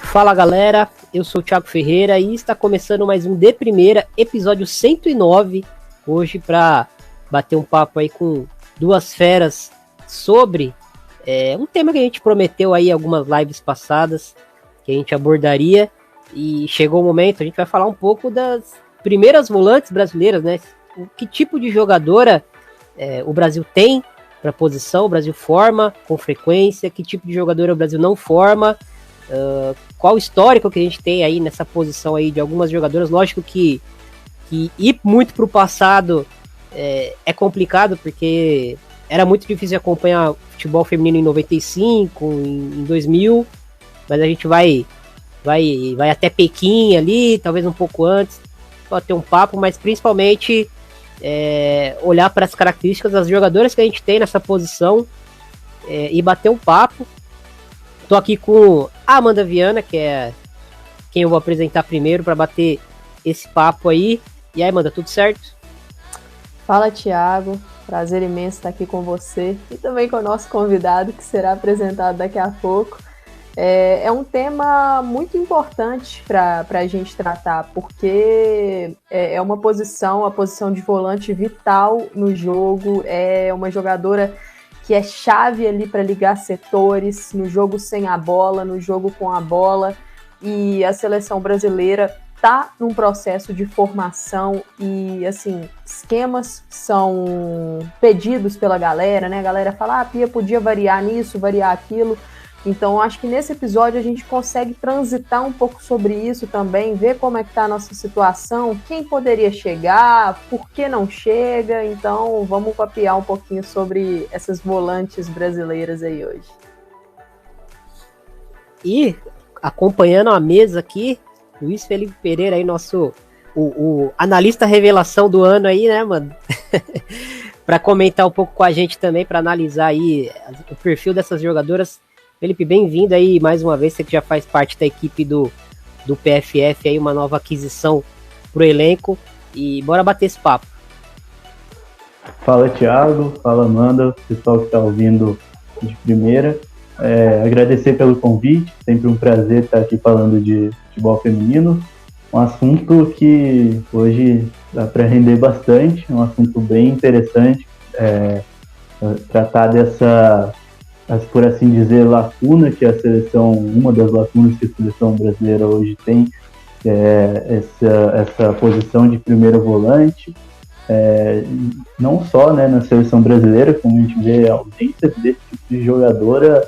Fala galera, eu sou o Thiago Ferreira e está começando mais um De Primeira, episódio 109, hoje para bater um papo aí com duas feras sobre um tema que a gente prometeu aí algumas lives passadas, que a gente abordaria, e chegou o momento, a gente vai falar um pouco das primeiras volantes brasileiras, né? Que tipo de jogadora o Brasil tem para posição, o Brasil forma com frequência, que tipo de jogadora o Brasil não forma, qual o histórico que a gente tem aí nessa posição aí de algumas jogadoras. Lógico que ir muito pro passado é complicado, porque era muito difícil acompanhar futebol feminino em 95, em 2000, mas a gente vai até Pequim ali, talvez um pouco antes, para ter um papo, mas principalmente olhar para as características das jogadoras que a gente tem nessa posição e bater um papo. Tô aqui com a Amanda Viana, que é quem eu vou apresentar primeiro para bater esse papo aí. E aí, Amanda, tudo certo? Fala, Thiago. Prazer imenso estar aqui com você e também com o nosso convidado, que será apresentado daqui a pouco. É um tema muito importante para a gente tratar, porque é uma posição, a posição de volante vital no jogo, é uma jogadora que é chave ali para ligar setores, no jogo sem a bola, no jogo com a bola, e a seleção brasileira está num processo de formação e, assim, esquemas são pedidos pela galera, né? A galera fala, Pia, podia variar nisso, variar aquilo. Então, acho que nesse episódio a gente consegue transitar um pouco sobre isso também, ver como é que está a nossa situação, quem poderia chegar, por que não chega. Então, vamos papear um pouquinho sobre essas volantes brasileiras aí hoje. E, acompanhando a mesa aqui, Luiz Felipe Pereira aí, nosso o analista revelação do ano aí, né, mano? Para comentar um pouco com a gente também, para analisar aí o perfil dessas jogadoras. Felipe, bem-vindo aí mais uma vez, você que já faz parte da equipe do PFF, aí uma nova aquisição pro elenco, e bora bater esse papo. Fala, Thiago, fala, Amanda, pessoal que está ouvindo de primeira, agradecer pelo convite, sempre um prazer estar aqui falando de futebol feminino, um assunto que hoje dá para render bastante, um assunto bem interessante, tratar dessa, por assim dizer, lacuna que a seleção, uma das lacunas que a seleção brasileira hoje tem, essa posição de primeiro volante, não só, né, na seleção brasileira, como a gente vê a ausência desse tipo de jogadora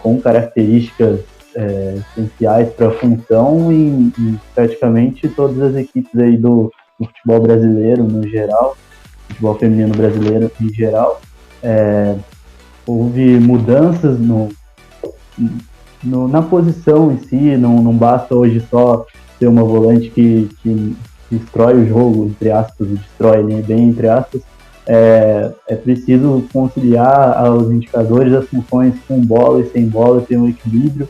com características essenciais para a função em praticamente todas as equipes aí do futebol brasileiro no geral, futebol feminino brasileiro em geral. Houve mudanças na posição em si, não basta hoje só ter uma volante que destrói o jogo, entre aspas, destrói bem entre aspas, é preciso conciliar os indicadores, as funções com bola e sem bola, ter um equilíbrio,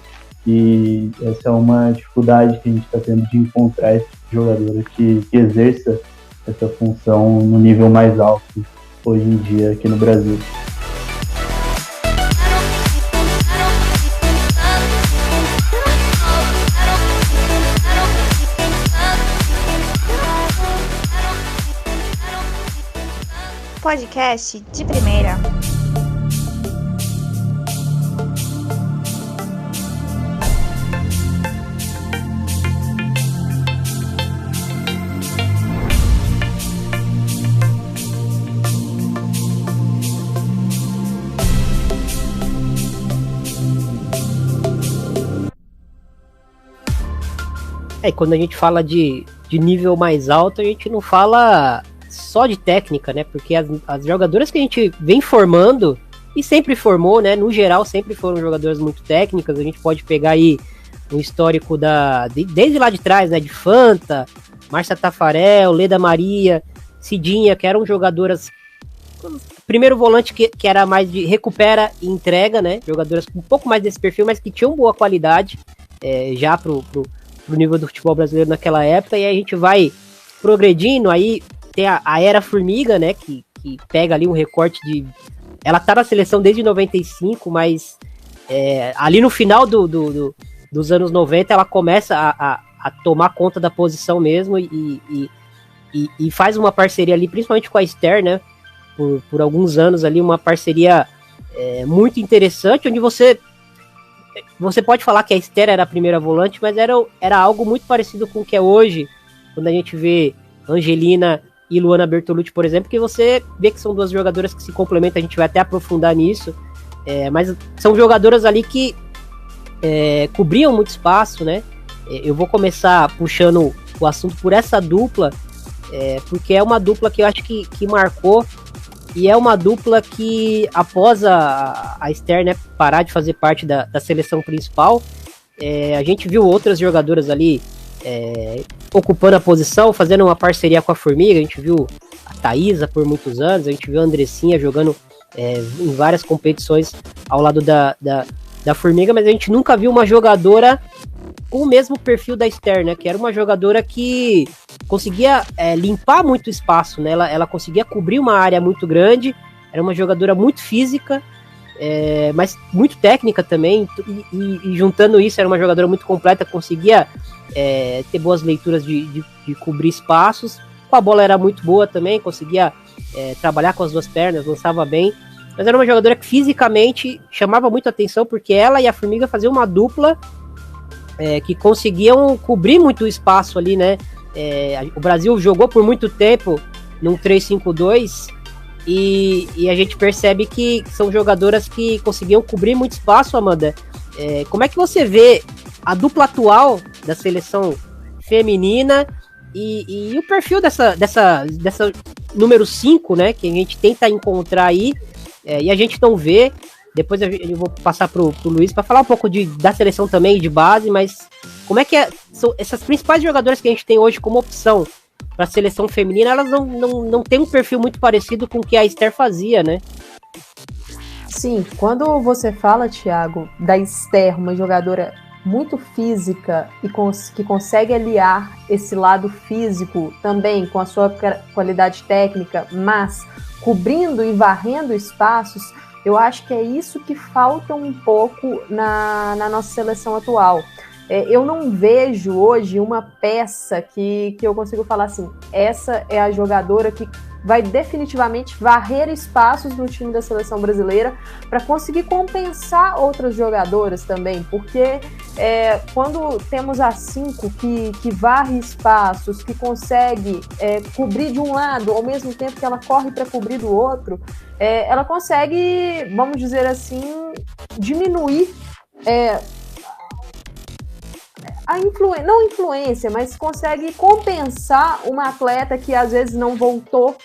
e essa é uma dificuldade que a gente está tendo de encontrar esse jogador que exerça essa função no nível mais alto hoje em dia aqui no Brasil. Podcast de primeira. Quando a gente fala de nível mais alto, a gente não fala só de técnica, né? Porque as jogadoras que a gente vem formando, e sempre formou, né? No geral, sempre foram jogadoras muito técnicas. A gente pode pegar aí um histórico desde lá de trás, né? De Fanta, Márcia Tafarel, Leda Maria, Cidinha, que eram jogadoras... Primeiro volante que era mais de recupera e entrega, né? Jogadoras com um pouco mais desse perfil, mas que tinham boa qualidade já pro nível do futebol brasileiro naquela época. E aí a gente vai progredindo, aí tem a Era Formiga, né? Que pega ali um recorte de... Ela tá na seleção desde 95, mas ali no final dos anos 90 ela começa a tomar conta da posição mesmo e faz uma parceria ali, principalmente com a Esther, né? Por alguns anos ali, uma parceria muito interessante, onde você pode falar que a Esther era a primeira volante, mas era algo muito parecido com o que é hoje, quando a gente vê Angelina e Luana Bertolucci, por exemplo, que você vê que são duas jogadoras que se complementam, a gente vai até aprofundar nisso, mas são jogadoras ali que cobriam muito espaço, né? Eu vou começar puxando o assunto por essa dupla, porque é uma dupla que eu acho que marcou. E é uma dupla que, após a Esther, né, parar de fazer parte da seleção principal, a gente viu outras jogadoras ali ocupando a posição, fazendo uma parceria com a Formiga. A gente viu a Thaísa por muitos anos, a gente viu a Andressinha jogando em várias competições ao lado da Formiga, mas a gente nunca viu uma jogadora com o mesmo perfil da Esther, né, que era uma jogadora que conseguia limpar muito espaço, né? Ela conseguia cobrir uma área muito grande, era uma jogadora muito física, mas muito técnica também, e juntando isso, era uma jogadora muito completa, conseguia ter boas leituras de cobrir espaços, com a bola era muito boa também, conseguia trabalhar com as duas pernas, lançava bem, mas era uma jogadora que fisicamente chamava muito atenção, porque ela e a Formiga faziam uma dupla que conseguiam cobrir muito espaço ali, né? O Brasil jogou por muito tempo num 3-5-2 e a gente percebe que são jogadoras que conseguiam cobrir muito espaço, Amanda. Como é que você vê a dupla atual da seleção feminina e o perfil dessa número 5, né, que a gente tenta encontrar aí e a gente não vê? Depois eu vou passar pro Luiz para falar um pouco da seleção também, de base, mas como é que são essas principais jogadoras que a gente tem hoje como opção para a seleção feminina? Elas não têm um perfil muito parecido com o que a Esther fazia, né? Sim, quando você fala, Thiago, da Esther, uma jogadora muito física e que consegue aliar esse lado físico também com a sua qualidade técnica, mas cobrindo e varrendo espaços, eu acho que é isso que falta um pouco na nossa seleção atual. Eu não vejo hoje uma peça que eu consigo falar assim, essa é a jogadora que vai definitivamente varrer espaços no time da seleção brasileira para conseguir compensar outras jogadoras também, porque quando temos a 5 que varre espaços, que consegue cobrir de um lado, ao mesmo tempo que ela corre para cobrir do outro, ela consegue, vamos dizer assim, diminuir não influência, mas consegue compensar uma atleta que às vezes não voltou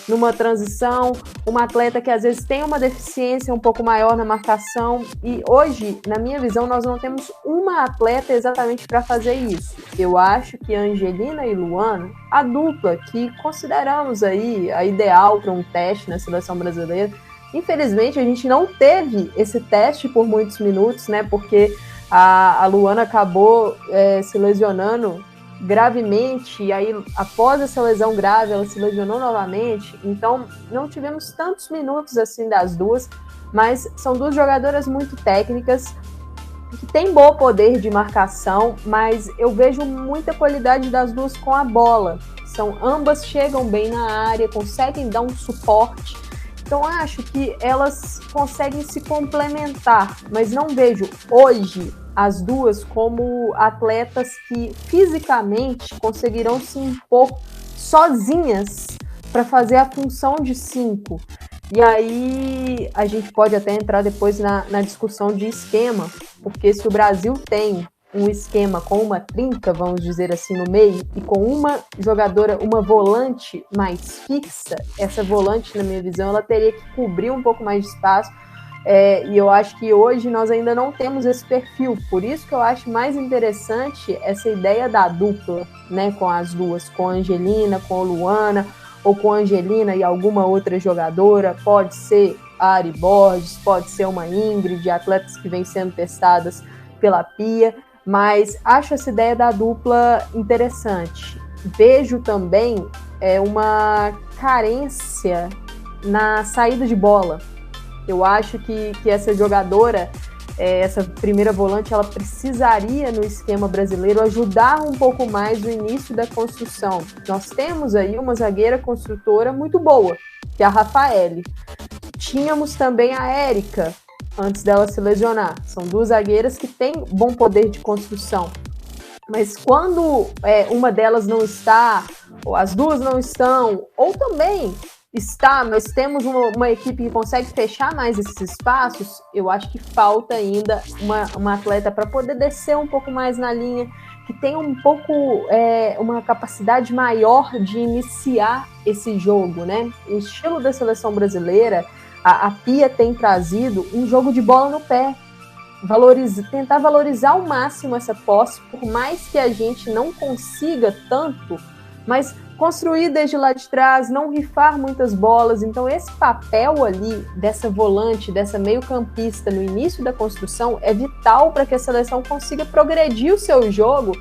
numa transição, uma atleta que às vezes tem uma deficiência um pouco maior na marcação, e hoje, na minha visão, nós não temos uma atleta exatamente para fazer isso. Eu acho que a Angelina e Luana, a dupla que consideramos aí a ideal para um teste na seleção brasileira, infelizmente a gente não teve esse teste por muitos minutos, né, porque a Luana acabou se lesionando gravemente, e aí após essa lesão grave ela se lesionou novamente, então não tivemos tantos minutos assim das duas, mas são duas jogadoras muito técnicas, que têm bom poder de marcação, mas eu vejo muita qualidade das duas com a bola, ambas chegam bem na área, conseguem dar um suporte, então acho que elas conseguem se complementar, mas não vejo hoje as duas como atletas que fisicamente conseguirão se impor sozinhas para fazer a função de 5. E aí a gente pode até entrar depois na discussão de esquema, porque se o Brasil tem um esquema com uma trinca, vamos dizer assim, no meio, e com uma jogadora, uma volante mais fixa, essa volante, na minha visão, ela teria que cobrir um pouco mais de espaço, e eu acho que hoje nós ainda não temos esse perfil, por isso que eu acho mais interessante essa ideia da dupla, né, com as duas, com a Angelina, com a Luana, ou com a Angelina e alguma outra jogadora, pode ser a Ari Borges, pode ser uma Ingrid, atletas que vêm sendo testadas pela Pia, mas acho essa ideia da dupla interessante. Vejo também uma carência na saída de bola. Eu acho que essa jogadora, essa primeira volante, ela precisaria, no esquema brasileiro, ajudar um pouco mais o início da construção. Nós temos aí uma zagueira construtora muito boa, que é a Rafaele. Tínhamos também a Érica, antes dela se lesionar. São duas zagueiras que têm bom poder de construção. Mas quando uma delas não está, ou as duas não estão, ou também está, mas temos uma equipe que consegue fechar mais esses espaços, eu acho que falta ainda uma atleta para poder descer um pouco mais na linha, que tenha um pouco uma capacidade maior de iniciar esse jogo, né? O estilo da seleção brasileira, a Pia tem trazido um jogo de bola no pé, tentar valorizar ao máximo essa posse, por mais que a gente não consiga tanto, mas construir desde lá de trás, não rifar muitas bolas. Então esse papel ali dessa volante, dessa meio-campista no início da construção é vital para que a seleção consiga progredir o seu jogo,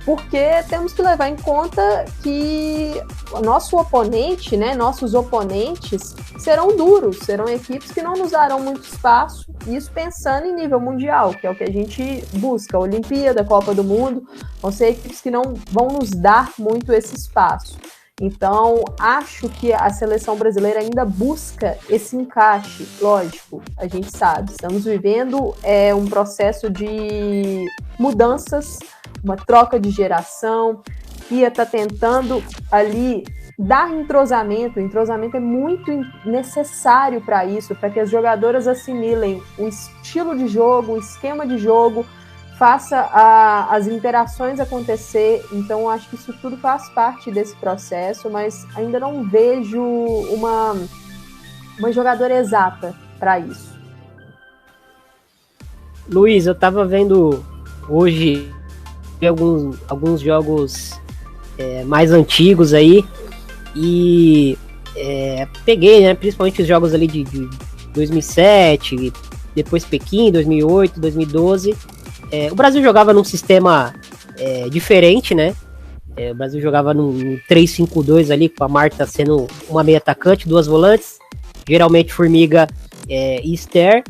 porque temos que levar em conta que o nosso oponente, né, nossos oponentes serão duros, serão equipes que não nos darão muito espaço, isso pensando em nível mundial, que é o que a gente busca, a Olimpíada, a Copa do Mundo, vão ser equipes que não vão nos dar muito esse espaço. Então, acho que a seleção brasileira ainda busca esse encaixe, lógico, a gente sabe, estamos vivendo um processo de mudanças, uma troca de geração, Pia está tentando ali dar entrosamento. O entrosamento é muito necessário para isso, para que as jogadoras assimilem o estilo de jogo, o esquema de jogo, faça as interações acontecer. Então, acho que isso tudo faz parte desse processo, mas ainda não vejo uma jogadora exata para isso. Luiz, eu estava vendo hoje alguns jogos mais antigos aí e peguei, né, principalmente os jogos ali de 2007, depois Pequim, 2008, 2012. O Brasil jogava num sistema diferente, né? O Brasil jogava num 3-5-2 ali, com a Marta sendo uma meia atacante, duas volantes, geralmente Formiga e Esther,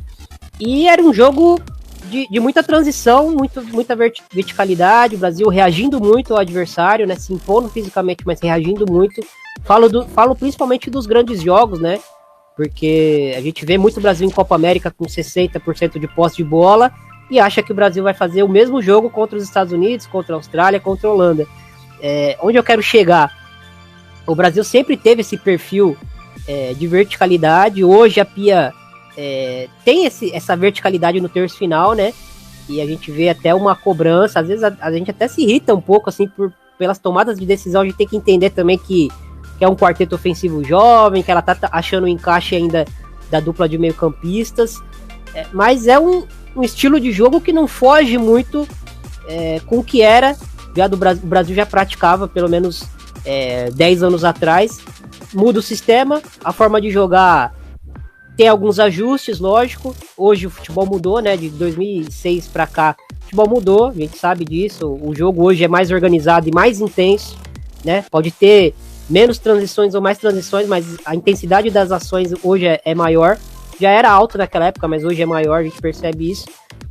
e era um jogo de muita transição, muita verticalidade, o Brasil reagindo muito ao adversário, né, se impondo fisicamente, mas reagindo muito. Falo principalmente dos grandes jogos, né, porque a gente vê muito o Brasil em Copa América com 60% de posse de bola e acha que o Brasil vai fazer o mesmo jogo contra os Estados Unidos, contra a Austrália, contra a Holanda. Onde eu quero chegar? O Brasil sempre teve esse perfil de verticalidade. Hoje a Pia tem essa verticalidade no terço final, né? E a gente vê até uma cobrança, às vezes a gente até se irrita um pouco assim pelas tomadas de decisão. A gente tem que entender também que é um quarteto ofensivo jovem, que ela tá achando o encaixe ainda da dupla de meio-campistas, mas é um estilo de jogo que não foge muito com o que era. O Brasil já praticava pelo menos 10 anos atrás. Muda o sistema, a forma de jogar tem alguns ajustes, lógico. Hoje o futebol mudou, né? De 2006 para cá, o futebol mudou, a gente sabe disso. O jogo hoje é mais organizado e mais intenso, né? Pode ter menos transições ou mais transições, mas a intensidade das ações hoje é maior. Já era alta naquela época, mas hoje é maior, a gente percebe isso.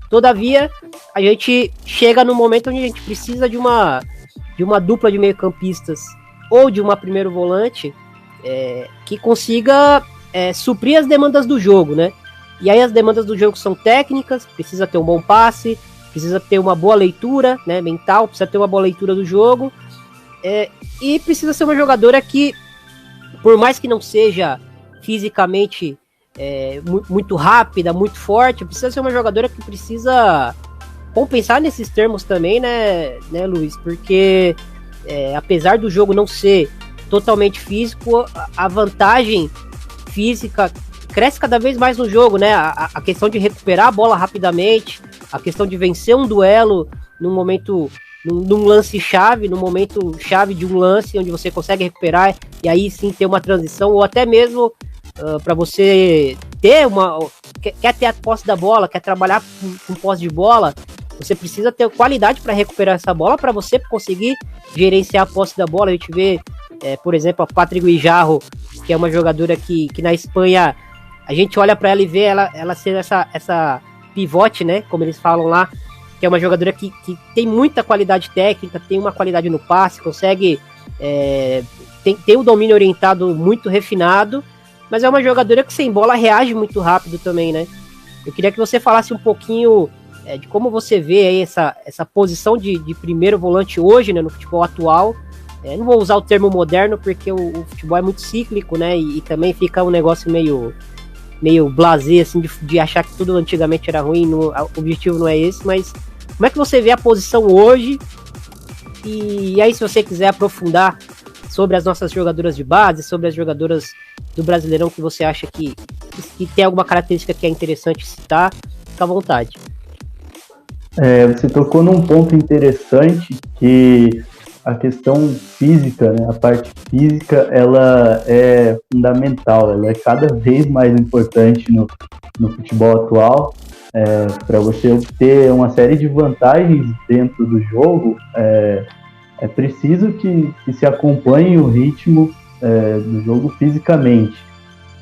Todavia, a gente chega no momento onde a gente precisa de uma dupla de meio-campistas ou de uma primeiro volante que consiga suprir as demandas do jogo, né? E aí as demandas do jogo são técnicas, precisa ter um bom passe, precisa ter uma boa leitura, né, mental, precisa ter uma boa leitura do jogo, e precisa ser uma jogadora que, por mais que não seja fisicamente muito rápida, muito forte, precisa ser uma jogadora que precisa compensar nesses termos também, né Luiz? Porque apesar do jogo não ser totalmente físico, a vantagem física cresce cada vez mais no jogo, né? A questão de recuperar a bola rapidamente, a questão de vencer um duelo num momento num lance chave, num momento chave de um lance, onde você consegue recuperar e aí sim ter uma transição, ou até mesmo para você ter quer ter a posse da bola, quer trabalhar com posse de bola, você precisa ter qualidade para recuperar essa bola, para você conseguir gerenciar a posse da bola. A gente vê, por exemplo, a Patrick Guijarro, que é uma jogadora que na Espanha, a gente olha para ela e vê ela ser essa pivote, né, como eles falam lá, que é uma jogadora que tem muita qualidade técnica, tem uma qualidade no passe, consegue tem um domínio orientado muito refinado, mas é uma jogadora que sem bola reage muito rápido também, né? Eu queria que você falasse um pouquinho de como você vê aí essa posição de primeiro volante hoje, né, no futebol atual. Não vou usar o termo moderno, porque o futebol é muito cíclico, né, e também fica um negócio meio blasé, assim, de achar que tudo antigamente era ruim. O objetivo não é esse, mas como é que você vê a posição hoje? E aí, se você quiser aprofundar sobre as nossas jogadoras de base, sobre as jogadoras do Brasileirão que você acha que tem alguma característica que é interessante citar, fica à vontade. Você tocou num ponto interessante, que a questão física, né, a parte física, ela é fundamental, ela é cada vez mais importante no futebol atual. Para você obter uma série de vantagens dentro do jogo, é preciso que se acompanhe o ritmo do jogo fisicamente.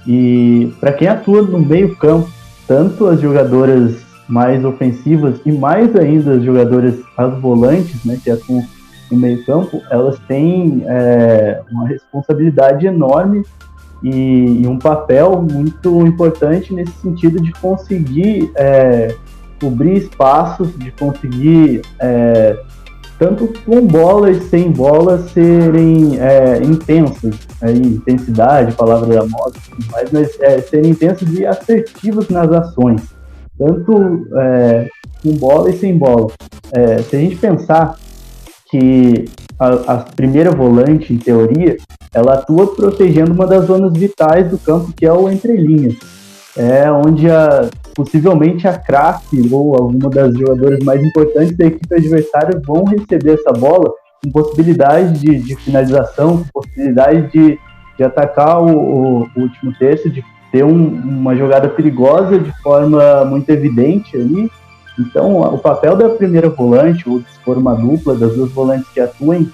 E para quem atua no meio campo, tanto as jogadoras mais ofensivas e mais ainda as jogadoras, as volantes, né, que atuam no meio campo, elas têm uma responsabilidade enorme e um papel muito importante nesse sentido de conseguir cobrir espaços, de conseguir tanto com bola e sem bola serem intensas, intensidade, palavra da moda, mas serem intensas e assertivas nas ações, tanto com bola e sem bola. Se a gente pensar que a primeira volante, em teoria, ela atua protegendo uma das zonas vitais do campo, que é o entrelinhas. Onde possivelmente a craque ou alguma das jogadoras mais importantes da equipe adversária vão receber essa bola com possibilidade de finalização, com possibilidade de atacar o último terço, de ter uma jogada perigosa de forma muito evidente ali. Então, o papel da primeira volante, ou se for uma dupla das duas volantes que atuem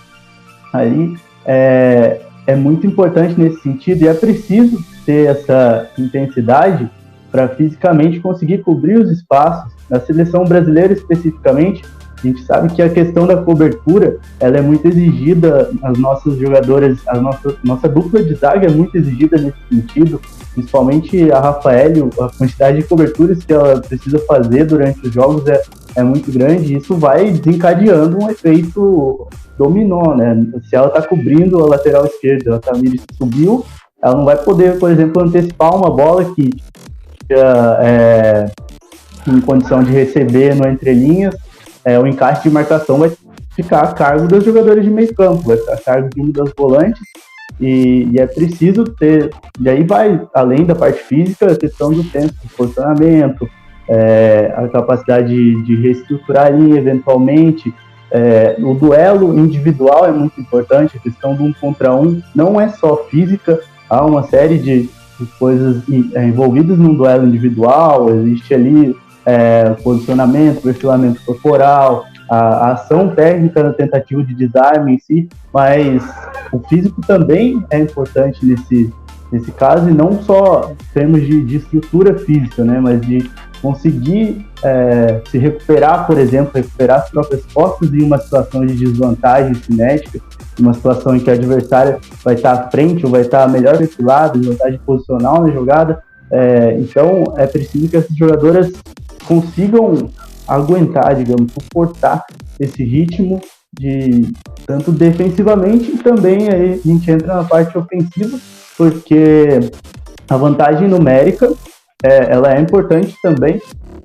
ali, é muito importante nesse sentido, e é preciso ter essa intensidade para fisicamente conseguir cobrir os espaços. Na seleção brasileira especificamente, a gente sabe que a questão da cobertura, ela é muito exigida, as nossas jogadoras, nossa dupla de zaga é muito exigida nesse sentido, principalmente a Rafael, a quantidade de coberturas que ela precisa fazer durante os jogos é muito grande, e isso vai desencadeando um efeito dominó, né? Se ela está cobrindo a lateral esquerda, a Tamires subiu, ela não vai poder, por exemplo, antecipar uma bola que em condição de receber no entrelinhas, o encaixe de marcação vai ficar a cargo dos jogadores de meio campo, vai ficar a cargo de uma das volantes, e é preciso ter, e aí vai, além da parte física, a questão do tempo de posicionamento, a capacidade de reestruturar a linha eventualmente, o duelo individual é muito importante, a questão do 1 contra 1 não é só física, há uma série de coisas envolvidas num duelo individual, existe ali posicionamento, perfilamento corporal, a ação técnica na tentativa de desarme em si, mas o físico também é importante nesse caso, e não só em termos de estrutura física, né, mas de conseguir se recuperar, por exemplo, recuperar as próprias costas em uma situação de desvantagem cinética, uma situação em que a adversária vai estar à frente ou vai estar melhor perfilada, desvantagem posicional na jogada. Então é preciso que essas jogadoras consigam aguentar, digamos, suportar esse ritmo tanto defensivamente, e também aí a gente entra na parte ofensiva, porque a vantagem numérica ela é importante também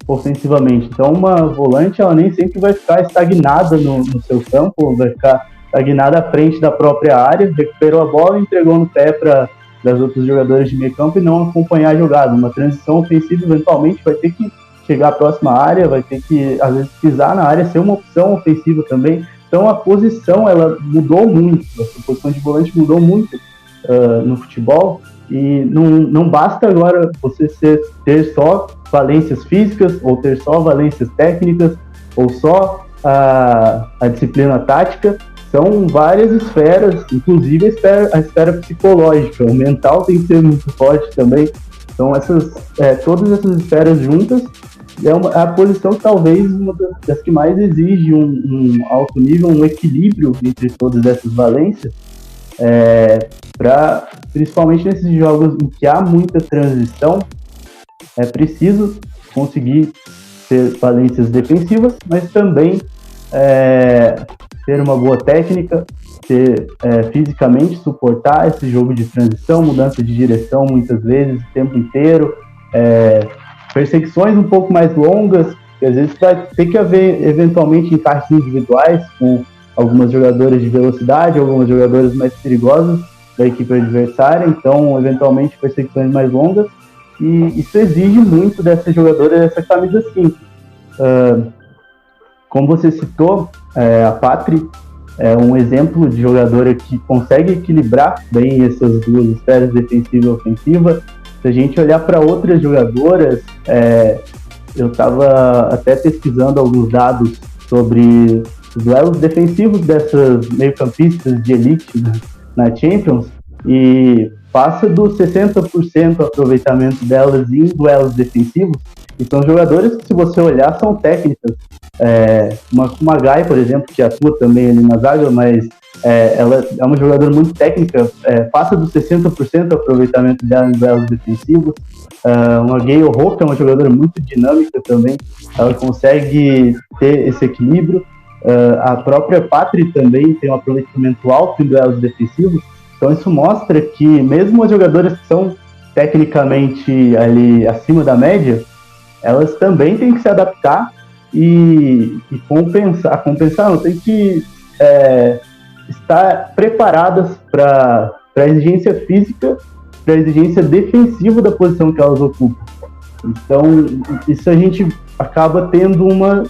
ofensivamente. Então uma volante, ela nem sempre vai ficar estagnada no seu campo, vai ficar estagnada à frente da própria área, recuperou a bola e entregou no pé para das outros jogadores de meio campo e não acompanhar a jogada. Uma transição ofensiva eventualmente vai ter que chegar à próxima área, vai ter que, às vezes, pisar na área, ser uma opção ofensiva também. Então a posição ela mudou muito, a posição de volante mudou muito no futebol, e não basta agora você ter só valências físicas, ou ter só valências técnicas, ou só a disciplina tática. São várias esferas, inclusive a esfera psicológica, o mental tem que ser muito forte também. Então todas essas esferas juntas é a posição talvez uma das que mais exige um alto nível, um equilíbrio entre todas essas valências, principalmente nesses jogos em que há muita transição. É preciso conseguir ter valências defensivas, mas também ter uma boa técnica, fisicamente suportar esse jogo de transição, mudança de direção muitas vezes, o tempo inteiro, perseguições um pouco mais longas, que às vezes vai ter que haver eventualmente encaixes individuais com algumas jogadoras de velocidade, algumas jogadoras mais perigosas da equipe adversária, então eventualmente perseguições mais longas, e isso exige muito dessa jogadora, dessa camisa 5. Como você citou, a Patri é um exemplo de jogadora que consegue equilibrar bem essas duas esferas, defensiva e ofensiva. Se a gente olhar para outras jogadoras, eu estava até pesquisando alguns dados sobre os duelos defensivos dessas meio-campistas de elite na Champions, e passa dos 60% o aproveitamento delas em duelos defensivos, e são jogadoras que, se você olhar, são técnicas. Uma Kumagai, por exemplo, que atua também ali na zaga, mas ela é uma jogadora muito técnica, passa dos 60% o aproveitamento dela em duelos defensivos. Uma Gayle Ho, que é uma jogadora muito dinâmica também, ela consegue ter esse equilíbrio. A própria Patri também tem um aproveitamento alto em duelos defensivos, então isso mostra que mesmo as jogadoras que são tecnicamente ali acima da média, elas também têm que se adaptar e compensar, não, tem que estar preparadas para a exigência física, para a exigência defensiva da posição que elas ocupam. Então, isso a gente acaba tendo uma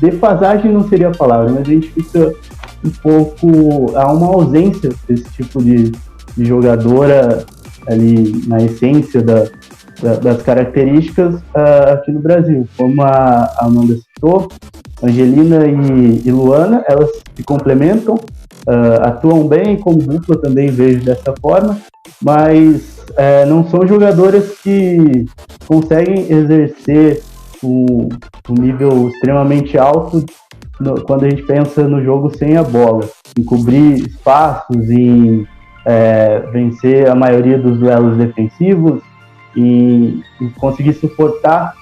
defasagem, não seria a palavra, mas a gente fica um pouco... Há uma ausência desse tipo de jogadora ali na essência das características aqui no Brasil. Como a Amanda citou, Angelina e Luana, elas se complementam, atuam bem, como dupla também vejo dessa forma, mas não são jogadoras que conseguem exercer um nível extremamente alto quando a gente pensa no jogo sem a bola, em cobrir espaços, em vencer a maioria dos duelos defensivos e conseguir suportar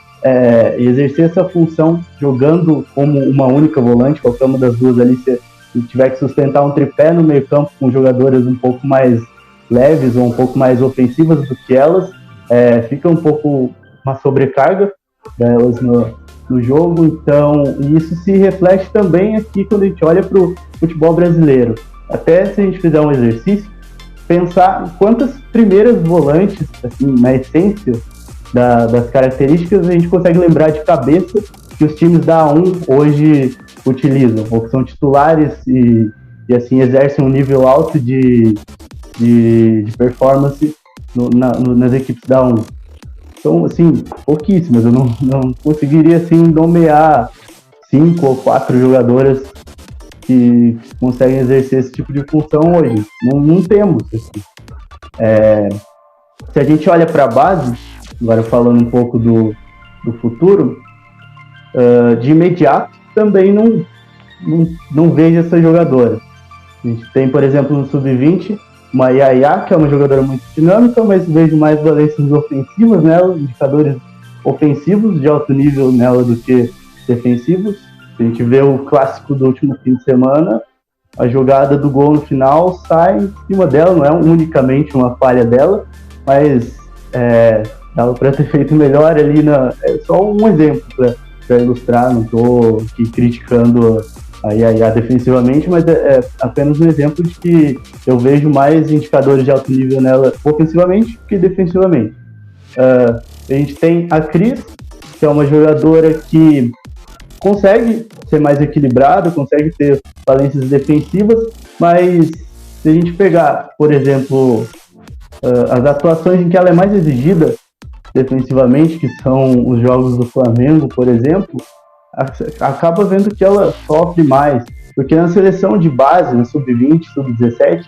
e exercer essa função jogando como uma única volante. Qualquer uma das duas ali, se tiver que sustentar um tripé no meio campo com jogadoras um pouco mais leves ou um pouco mais ofensivas do que elas, fica um pouco uma sobrecarga delas no jogo. Então, isso se reflete também aqui quando a gente olha para o futebol brasileiro. Até se a gente fizer um exercício, pensar quantas primeiras volantes, assim, na essência das características, a gente consegue lembrar de cabeça que os times da A1 hoje utilizam, ou que são titulares e assim, exercem um nível alto de performance nas equipes da A1. Então, assim, pouquíssimas. Eu não conseguiria, assim, nomear 5 ou 4 jogadoras que conseguem exercer esse tipo de função hoje. Não temos. Assim. Se a gente olha para a base, agora falando um pouco do futuro, de imediato também não vejo essa jogadora. A gente tem, por exemplo, no Sub-20, uma Yaya, que é uma jogadora muito dinâmica, mas vejo mais valências ofensivas nela, indicadores ofensivos de alto nível nela do que defensivos. A gente vê o clássico do último fim de semana, a jogada do gol no final sai em cima dela, não é unicamente uma falha dela, mas dava para ter feito melhor ali. É só um exemplo para ilustrar, não estou aqui criticando a Yaya defensivamente, mas é apenas um exemplo de que eu vejo mais indicadores de alto nível nela ofensivamente que defensivamente. A gente tem a Cris, que é uma jogadora que consegue ser mais equilibrado, consegue ter valências defensivas, mas se a gente pegar, por exemplo, as atuações em que ela é mais exigida defensivamente, que são os jogos do Flamengo, por exemplo, acaba vendo que ela sofre mais, porque na seleção de base, no sub-20, sub-17,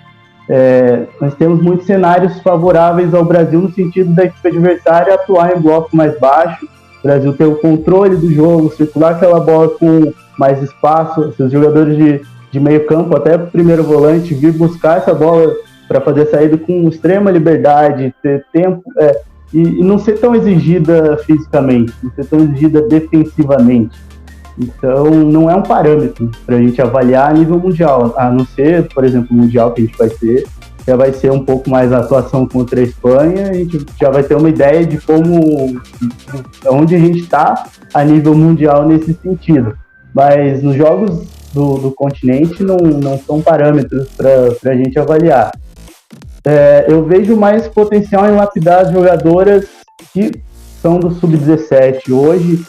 nós temos muitos cenários favoráveis ao Brasil no sentido da equipe adversária atuar em bloco mais baixo, o Brasil ter o controle do jogo, circular aquela bola com mais espaço, seus jogadores de meio campo, até o primeiro volante, vir buscar essa bola para fazer a saída com extrema liberdade, ter tempo, e não ser tão exigida fisicamente, não ser tão exigida defensivamente. Então, não é um parâmetro para a gente avaliar a nível mundial, a não ser, por exemplo, o mundial que a gente vai ter, já vai ser um pouco mais a atuação contra a Espanha, a gente já vai ter uma ideia de onde a gente está a nível mundial nesse sentido. Mas nos jogos do continente não são parâmetros para a gente avaliar. Eu vejo mais potencial em lapidar as jogadoras que são do Sub-17 hoje.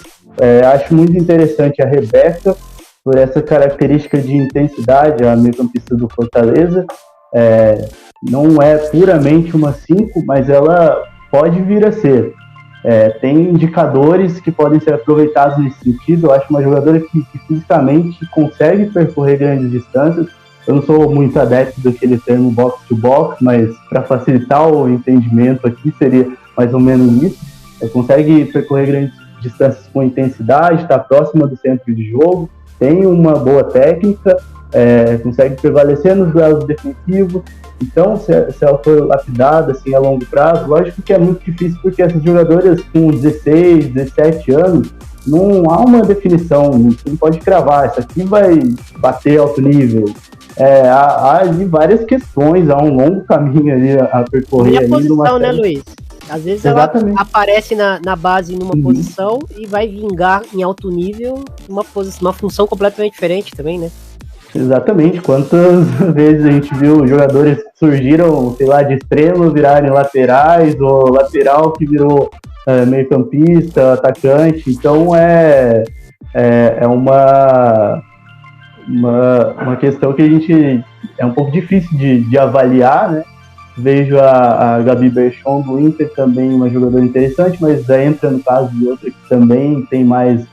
Acho muito interessante a Rebeca, por essa característica de intensidade, a meio-campista do Fortaleza. Não é puramente uma 5, mas ela pode vir a ser. Tem indicadores que podem ser aproveitados nesse sentido. Eu acho uma jogadora que fisicamente consegue percorrer grandes distâncias. Eu não sou muito adepto daquele termo box-to-box, mas para facilitar o entendimento aqui seria mais ou menos isso. Consegue percorrer grandes distâncias com intensidade, está próxima do centro de jogo, tem uma boa técnica, consegue prevalecer nos duelos defensivos. Então, se ela for lapidada assim, a longo prazo, lógico que é muito difícil, porque essas jogadoras com 16, 17 anos, não há uma definição, não pode cravar, isso aqui vai bater alto nível. Há ali várias questões, há um longo caminho ali a percorrer. E a posição, né, Luiz? Às vezes exatamente. Ela aparece na base numa posição e vai vingar em alto nível uma função completamente diferente também, né? Exatamente. Quantas vezes a gente viu jogadores que surgiram, sei lá, de extremo virarem laterais, ou lateral que virou meio-campista, atacante. Então é uma questão que a gente é um pouco difícil de avaliar, né? Vejo a Gabi Berchon do Inter também uma jogadora interessante, mas já entra no caso de outra que também tem mais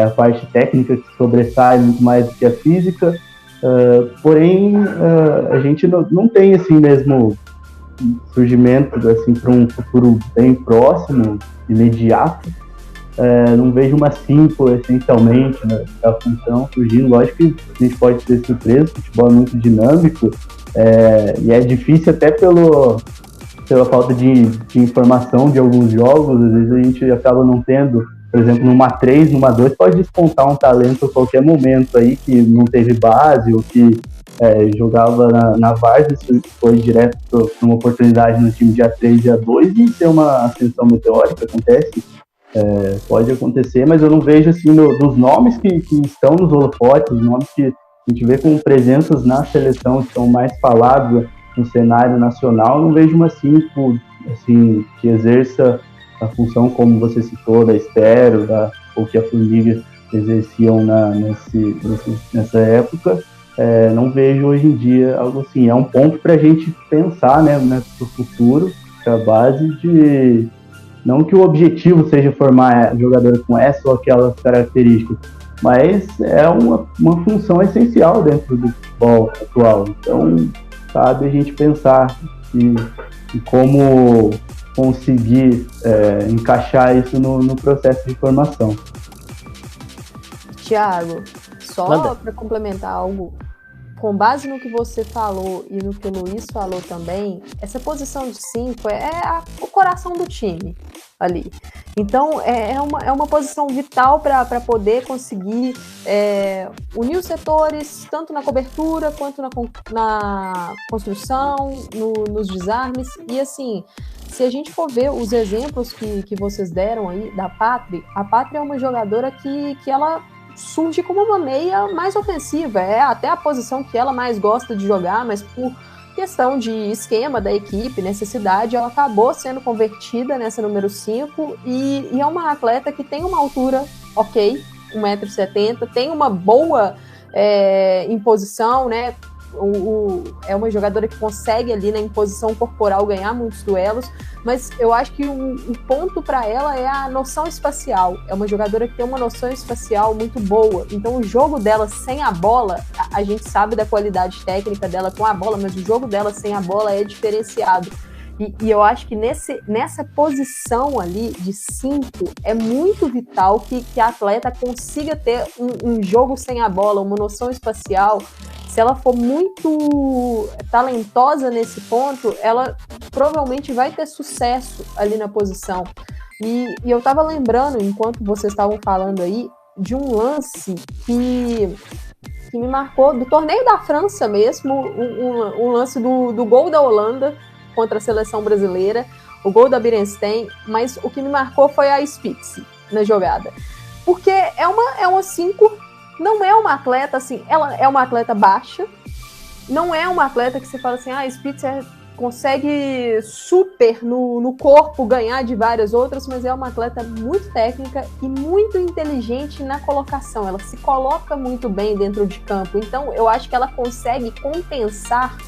a parte técnica que sobressai muito mais do que a física, porém a gente não tem assim mesmo surgimento assim, para um futuro bem próximo, imediato. Não vejo uma 5 essencialmente da função surgindo. Lógico que a gente pode ser surpreso, o futebol é muito dinâmico, e é difícil até pela falta de informação de alguns jogos. Às vezes a gente acaba não tendo, por exemplo, numa 3, numa 2, pode despontar um talento a qualquer momento aí que não teve base ou que jogava na várzea, foi direto para uma oportunidade no time de A3 e A2 e ter uma ascensão meteórica. Acontece. Pode acontecer, mas eu não vejo assim dos nomes que estão nos holofotes, os nomes que a gente vê com presenças na seleção que são mais falados no cenário nacional. Não vejo uma 5 assim, que exerça a função como você citou da Estero ou que a Formiga exerciam nessa época. Não vejo hoje em dia algo assim. É um ponto para a gente pensar, né, para o futuro, para a base de... Não que o objetivo seja formar jogador com essa ou aquelas características, mas é uma função essencial dentro do futebol atual. Então, cabe a gente pensar em como conseguir encaixar isso no processo de formação. Tiago, só para complementar algo, com base no que você falou e no que o Luiz falou também, essa posição de 5 é o coração do time ali. Então, é uma posição vital para poder conseguir unir os setores, tanto na cobertura quanto na construção, nos desarmes. E assim, se a gente for ver os exemplos que vocês deram aí da Pátria, a Pátria é uma jogadora que ela surge como uma meia mais ofensiva, até a posição que ela mais gosta de jogar, mas por questão de esquema da equipe, necessidade, ela acabou sendo convertida nessa número 5 e é uma atleta que tem uma altura ok, 1,70 m, tem uma boa imposição, né? É uma jogadora que consegue ali na imposição corporal ganhar muitos duelos, mas eu acho que um ponto para ela é a noção espacial. É uma jogadora que tem uma noção espacial muito boa, então o jogo dela sem a bola, a gente sabe da qualidade técnica dela com a bola, mas o jogo dela sem a bola é diferenciado. E eu acho que nessa posição ali de 5 é muito vital que a atleta consiga ter um jogo sem a bola, uma noção espacial. Se ela for muito talentosa nesse ponto, ela provavelmente vai ter sucesso ali na posição. E eu estava lembrando, enquanto vocês estavam falando aí, de um lance que me marcou, do torneio da França mesmo, um lance do gol da Holanda contra a seleção brasileira, o gol da Beerenstein, mas o que me marcou foi a Spitz na jogada. Porque é uma 5, não é uma atleta assim, ela é uma atleta baixa, não é uma atleta que você fala assim, a Spitz consegue super no corpo ganhar de várias outras, mas é uma atleta muito técnica e muito inteligente na colocação, ela se coloca muito bem dentro de campo, então eu acho que ela consegue compensar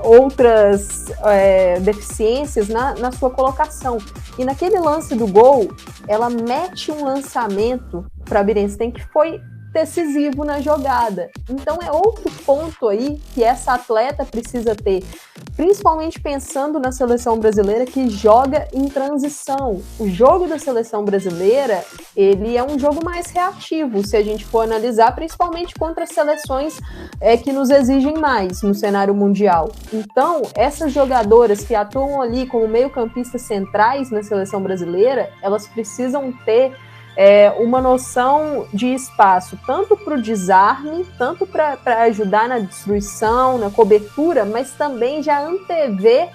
outras deficiências na sua colocação. E naquele lance do gol, ela mete um lançamento para a Beerenstein que foi decisivo na jogada. Então é outro ponto aí que essa atleta precisa ter, principalmente pensando na seleção brasileira que joga em transição. O jogo da seleção brasileira, ele é um jogo mais reativo, se a gente for analisar, principalmente contra seleções que nos exigem mais no cenário mundial. Então, essas jogadoras que atuam ali como meio-campistas centrais na seleção brasileira, elas precisam ter uma noção de espaço, tanto para o desarme, tanto para ajudar na destruição, na cobertura, mas também já antever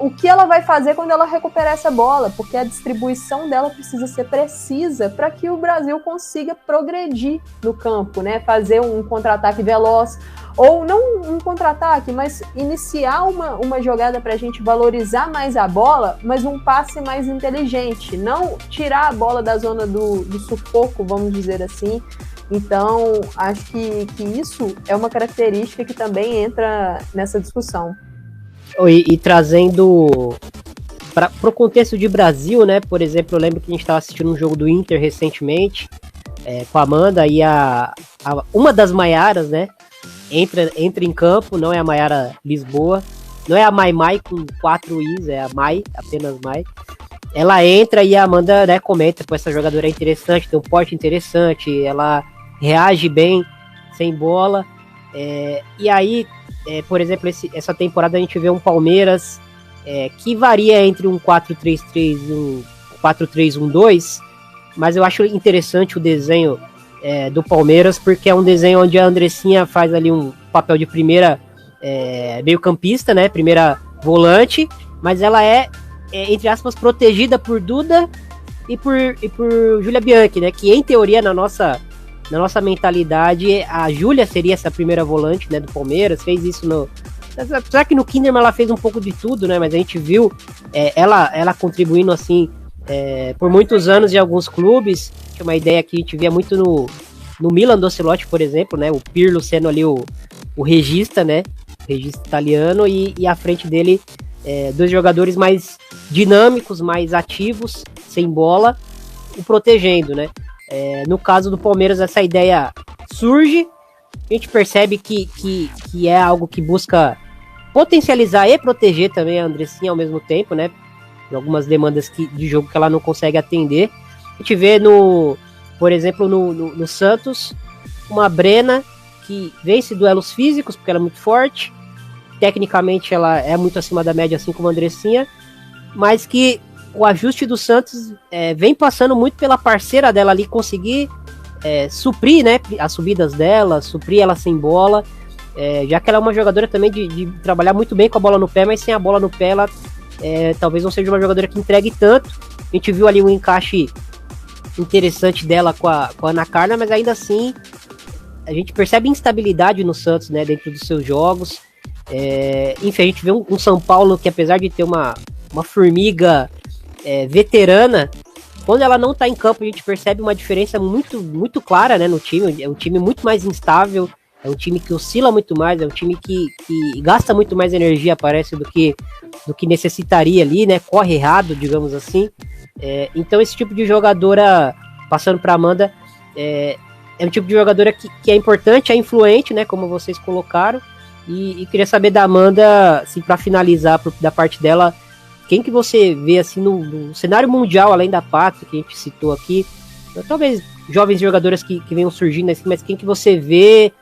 o que ela vai fazer quando ela recuperar essa bola, porque a distribuição dela precisa ser precisa para que o Brasil consiga progredir no campo, né? Fazer um contra-ataque veloz, ou não um contra-ataque, mas iniciar uma jogada para a gente valorizar mais a bola, mas um passe mais inteligente, não tirar a bola da zona do sufoco, vamos dizer assim. Então, acho que isso é uma característica que também entra nessa discussão. E trazendo para o contexto de Brasil, né? Por exemplo, eu lembro que a gente estava assistindo um jogo do Inter recentemente, com a Amanda, e uma das Maiaras, né? Entra em campo, não é a Maiara Lisboa, não é a Mai com 4 Is, é a Mai, apenas Mai. Ela entra e a Amanda, né, comenta que essa jogadora é interessante, tem um porte interessante, ela reage bem sem bola. E aí, por exemplo, essa temporada a gente vê um Palmeiras que varia entre um 4-3-3 e um 4-3-1-2, mas eu acho interessante o desenho do Palmeiras, porque é um desenho onde a Andressinha faz ali um papel de primeira meio campista, né, primeira volante, mas ela entre aspas, protegida por Duda e por Júlia Bianchi, né, que em teoria na nossa mentalidade a Júlia seria essa primeira volante, né, do Palmeiras, fez isso apesar que no Kinderman ela fez um pouco de tudo, né, mas a gente viu ela contribuindo assim por muitos anos em alguns clubes. Tinha uma ideia que a gente via muito no Milan do Ancelotti, por exemplo, né, o Pirlo sendo ali o regista, né, regista italiano, e à frente dele dois jogadores mais dinâmicos, mais ativos, sem bola, o protegendo, né. No caso do Palmeiras, essa ideia surge, a gente percebe que é algo que busca potencializar e proteger também a Andressinha ao mesmo tempo, né, por algumas demandas de jogo que ela não consegue atender. A gente vê, por exemplo, no Santos, uma Brena que vence duelos físicos, porque ela é muito forte, tecnicamente ela é muito acima da média, assim como a Andressinha, mas que o ajuste do Santos vem passando muito pela parceira dela ali conseguir suprir, né, as subidas dela, suprir ela sem bola, já que ela é uma jogadora também de trabalhar muito bem com a bola no pé, mas sem a bola no pé ela talvez não seja uma jogadora que entregue tanto. A gente viu ali um encaixe interessante dela com a Ana Carla, mas ainda assim a gente percebe instabilidade no Santos, né, dentro dos seus jogos. Enfim, a gente vê um São Paulo que, apesar de ter uma formiga veterana, Quando ela não tá em campo, a gente percebe uma diferença muito, muito clara, né, no time. É um time muito mais instável, é um time que oscila muito mais, é um time que gasta muito mais energia, parece, do que necessitaria ali, né? Corre errado, digamos assim. Então esse tipo de jogadora, passando para Amanda, é um tipo de jogadora que é importante, é influente, né? Como vocês colocaram. E queria saber da Amanda, assim, para finalizar da parte dela, quem que você vê assim no cenário mundial, além da Pátria, que a gente citou aqui, talvez jovens jogadoras que venham surgindo assim, mas quem que você vê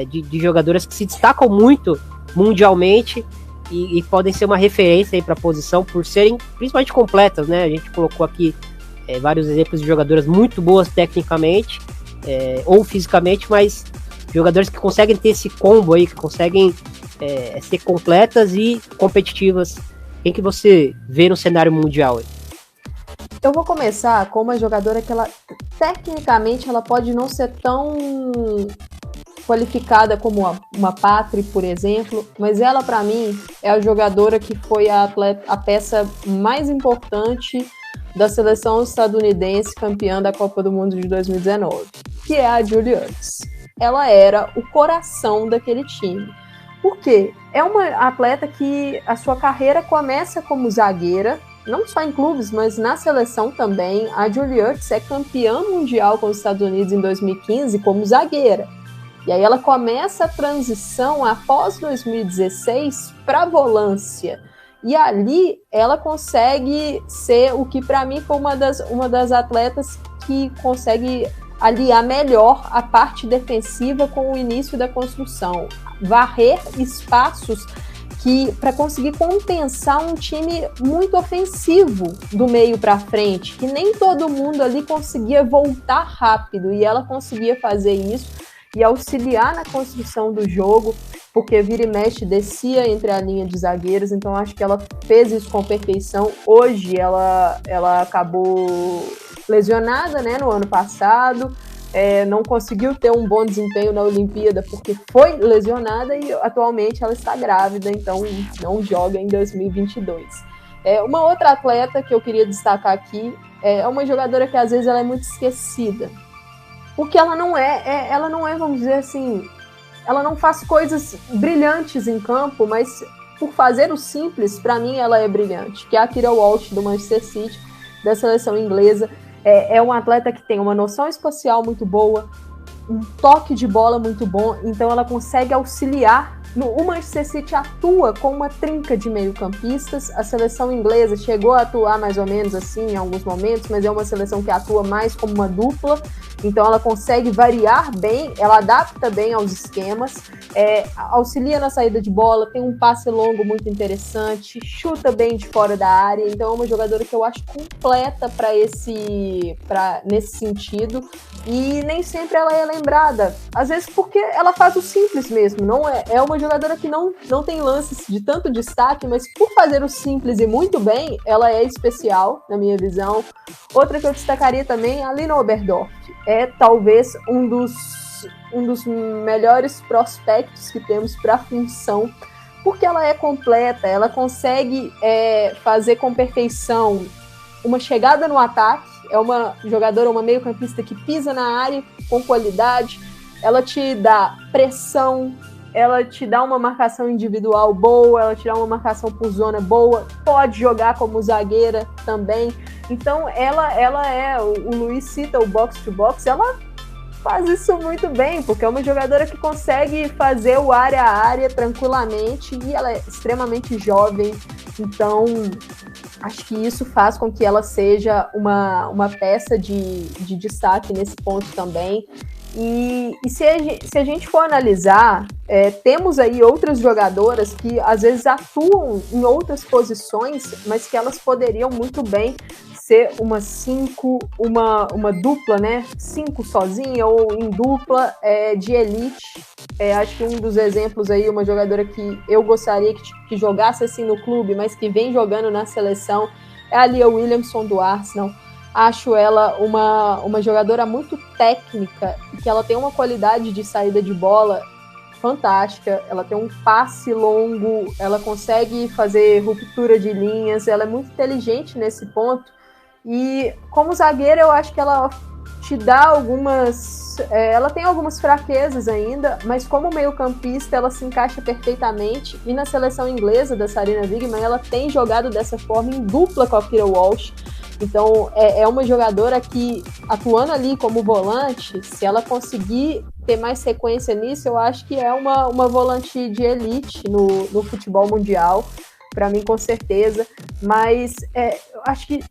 de jogadoras que se destacam muito mundialmente e podem ser uma referência para a posição por serem principalmente completas, né? A gente colocou aqui vários exemplos de jogadoras muito boas tecnicamente ou fisicamente, mas jogadores que conseguem ter esse combo aí, que conseguem ser completas e competitivas. Quem que você vê no cenário mundial aí? Eu vou começar com uma jogadora que ela, tecnicamente, ela pode não ser tão qualificada como uma Patri, por exemplo, mas ela, para mim, é a jogadora que foi a peça mais importante da seleção estadunidense campeã da Copa do Mundo de 2019, que é a Julie Ertz. Ela era o coração daquele time. Por quê? É uma atleta que a sua carreira começa como zagueira, não só em clubes, mas na seleção também. A Julie Ertz é campeã mundial com os Estados Unidos em 2015 como zagueira. E aí ela começa a transição após 2016 para a volância. E ali ela consegue ser o que para mim foi uma das atletas que consegue aliar melhor a parte defensiva com o início da construção. Varrer espaços para conseguir compensar um time muito ofensivo do meio para frente, que nem todo mundo ali conseguia voltar rápido, e ela conseguia fazer isso e auxiliar na construção do jogo, porque vira e mexe descia entre a linha de zagueiros, então acho que ela fez isso com perfeição. Hoje ela acabou lesionada, né, no ano passado, não conseguiu ter um bom desempenho na Olimpíada porque foi lesionada e atualmente ela está grávida, então não joga em 2022. Uma outra atleta que eu queria destacar aqui é uma jogadora que às vezes ela é muito esquecida, porque ela não é, vamos dizer assim, ela não faz coisas brilhantes em campo, mas por fazer o simples, para mim ela é brilhante, que é a Keira Walsh do Manchester City, da seleção inglesa. É uma atleta que tem uma noção espacial muito boa, um toque de bola muito bom, então ela consegue auxiliar. O Manchester City atua com uma trinca de meio-campistas, a seleção inglesa chegou a atuar mais ou menos assim em alguns momentos, mas é uma seleção que atua mais como uma dupla, então ela consegue variar bem, ela adapta bem aos esquemas, auxilia na saída de bola, tem um passe longo muito interessante, chuta bem de fora da área, então é uma jogadora que eu acho completa nesse sentido, e nem sempre ela é lembrada, às vezes porque ela faz o simples mesmo, não é uma jogadora que não tem lances de tanto destaque, mas por fazer o simples e muito bem, ela é especial, na minha visão. Outra que eu destacaria também é a Lina Oberdorf. É talvez um dos melhores prospectos que temos para a função, porque ela é completa, ela consegue fazer com perfeição uma chegada no ataque, é uma jogadora, uma meio-campista que pisa na área com qualidade, ela te dá pressão, ela te dá uma marcação individual boa, ela te dá uma marcação por zona boa, pode jogar como zagueira também. Então, o Luiz cita o box-to-box, ela faz isso muito bem, porque é uma jogadora que consegue fazer o área a área tranquilamente e ela é extremamente jovem, então acho que isso faz com que ela seja uma peça de destaque nesse ponto também. E se a gente for analisar, temos aí outras jogadoras que às vezes atuam em outras posições, mas que elas poderiam muito bem ser uma 5, uma dupla, né? 5 sozinha ou em dupla de elite. Acho que um dos exemplos aí, uma jogadora que eu gostaria que jogasse assim no clube, mas que vem jogando na seleção, é a Leah Williamson do Arsenal. Acho ela uma jogadora muito técnica e que ela tem uma qualidade de saída de bola fantástica, ela tem um passe longo, ela consegue fazer ruptura de linhas, ela é muito inteligente nesse ponto E como zagueira, eu acho que ela te dá algumas... ela tem algumas fraquezas ainda, mas como meio-campista, ela se encaixa perfeitamente. E na seleção inglesa da Sarina Wiegman, ela tem jogado dessa forma em dupla com a Kira Walsh. Então, é uma jogadora que, atuando ali como volante, se ela conseguir ter mais sequência nisso, eu acho que é uma volante de elite no futebol mundial, para mim, com certeza. Mas eu acho que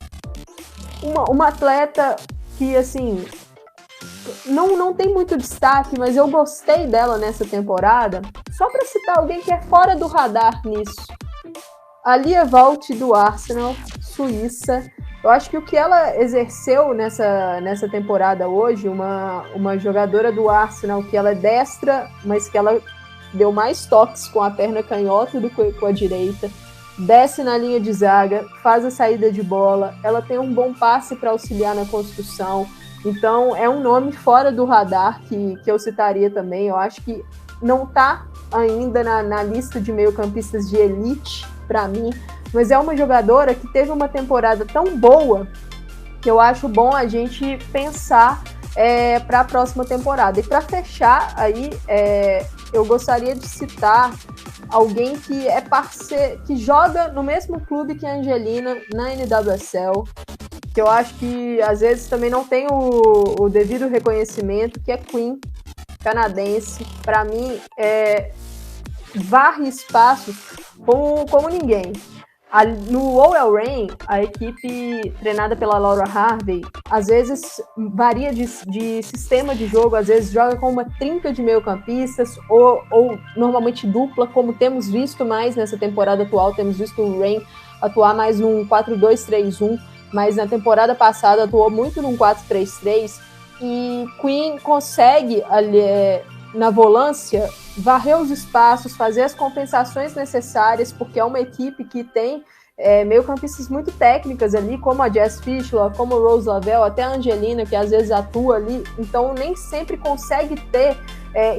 uma atleta que, assim, não tem muito destaque, mas eu gostei dela nessa temporada, só para citar alguém que é fora do radar nisso. A Lia Wald do Arsenal, suíça. Eu acho que o que ela exerceu nessa temporada hoje, uma jogadora do Arsenal que ela é destra, mas que ela deu mais toques com a perna canhota do que com a direita, desce na linha de zaga, faz a saída de bola, ela tem um bom passe para auxiliar na construção. Então, é um nome fora do radar que eu citaria também. Eu acho que não está ainda na lista de meio-campistas de elite, para mim, mas é uma jogadora que teve uma temporada tão boa que eu acho bom a gente pensar para a próxima temporada. E para fechar aí, eu gostaria de citar alguém que é parceiro, que joga no mesmo clube que a Angelina na NWSL, que eu acho que às vezes também não tem o devido reconhecimento, que é Queen, canadense. Para mim, varre espaços como ninguém. No OL Reign, a equipe treinada pela Laura Harvey, às vezes varia de sistema de jogo, às vezes joga com uma trinca de meio-campistas ou normalmente dupla, como temos visto mais nessa temporada atual. Temos visto o Reign atuar mais num 4-2-3-1, mas na temporada passada atuou muito num 4-3-3, e Queen consegue ali, na volância, varrer os espaços, fazer as compensações necessárias, porque é uma equipe que tem meio-campistas muito técnicas ali, como a Jess Fischler, como a Rose Lavelle, até a Angelina, que às vezes atua ali. Então, nem sempre consegue ter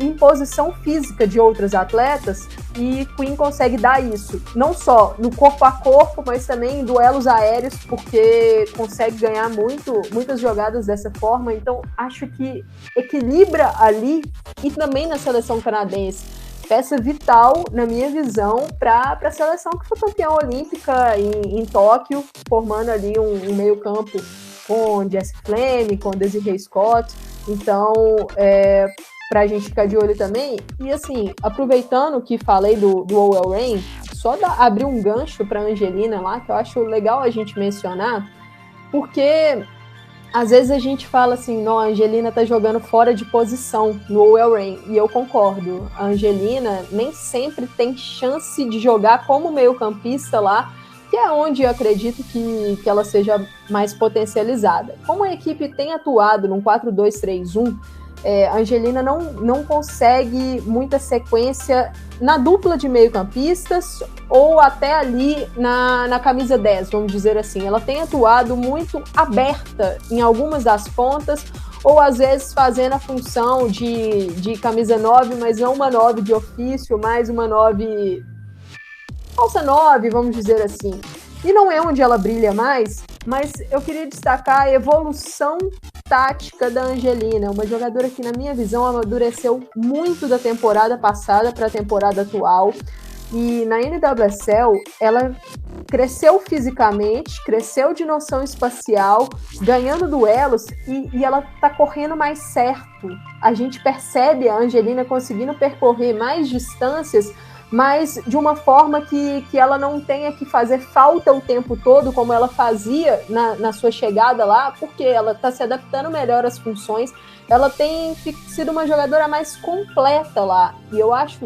imposição física de outras atletas, e Queen consegue dar isso, não só no corpo a corpo, mas também em duelos aéreos, porque consegue ganhar muitas jogadas dessa forma. Então, acho que equilibra ali, e também na seleção canadense. Peça vital, na minha visão, para a seleção que foi campeã olímpica em Tóquio, formando ali um meio-campo com Jessie Flemme, com Desiree Scott. Então, para a gente ficar de olho também. E assim, aproveitando que falei do OL Reign, só abrir um gancho para a Angelina lá, que eu acho legal a gente mencionar, porque às vezes a gente fala assim, não, a Angelina tá jogando fora de posição no OL Reign, e eu concordo. A Angelina nem sempre tem chance de jogar como meio-campista lá, que é onde eu acredito que ela seja mais potencializada. Como a equipe tem atuado num 4-2-3-1, a Angelina não consegue muita sequência na dupla de meio-campistas ou até ali na camisa 10, vamos dizer assim. Ela tem atuado muito aberta em algumas das pontas, ou às vezes fazendo a função de camisa 9, mas não uma 9 de ofício, mais uma 9... falsa 9, vamos dizer assim. E não é onde ela brilha mais, mas eu queria destacar a evolução tática da Angelina, uma jogadora que, na minha visão, amadureceu muito da temporada passada para a temporada atual. E na NWSL, ela cresceu fisicamente, cresceu de noção espacial, ganhando duelos, e ela está correndo mais certo. A gente percebe a Angelina conseguindo percorrer mais distâncias, mas de uma forma que ela não tenha que fazer falta o tempo todo, como ela fazia na sua chegada lá, porque ela está se adaptando melhor às funções. Ela tem sido uma jogadora mais completa lá, e eu acho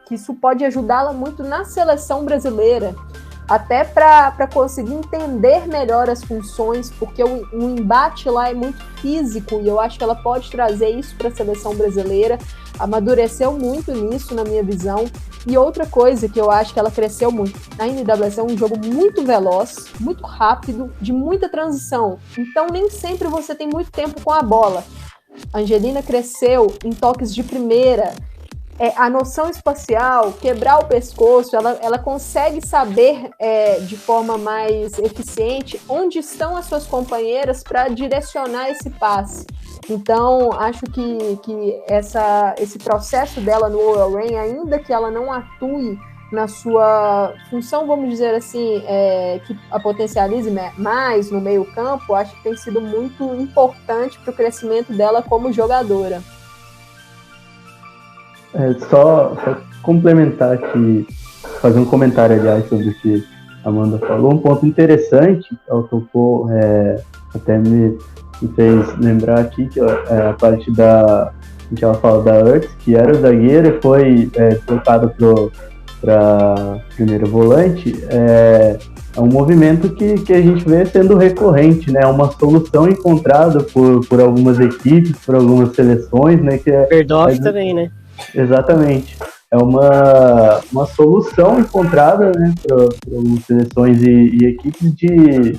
que isso pode ajudá-la muito na seleção brasileira, até para conseguir entender melhor as funções, porque o embate lá é muito físico, e eu acho que ela pode trazer isso para a seleção brasileira. Amadureceu muito nisso, na minha visão. E outra coisa que eu acho que ela cresceu muito, a NWS é um jogo muito veloz, muito rápido, de muita transição, então nem sempre você tem muito tempo com a bola. A Angelina cresceu em toques de primeira, a noção espacial, quebrar o pescoço, ela consegue saber de forma mais eficiente onde estão as suas companheiras para direcionar esse passe. Então, acho que esse processo dela no OL Reign, ainda que ela não atue na sua função, vamos dizer assim, que a potencialize mais no meio campo, acho que tem sido muito importante para o crescimento dela como jogadora. Só complementar aqui, fazer um comentário, aliás, sobre o que a Amanda falou. Um ponto interessante, ela tocou, até me fez lembrar aqui, que a parte que ela fala da Ertz, que era zagueira e foi trocada para primeira volante. É um movimento que a gente vê sendo recorrente, né? Uma solução encontrada por algumas equipes, por algumas seleções, né? Verdorf também, né? Exatamente. É uma solução encontrada, né, por algumas seleções e equipes de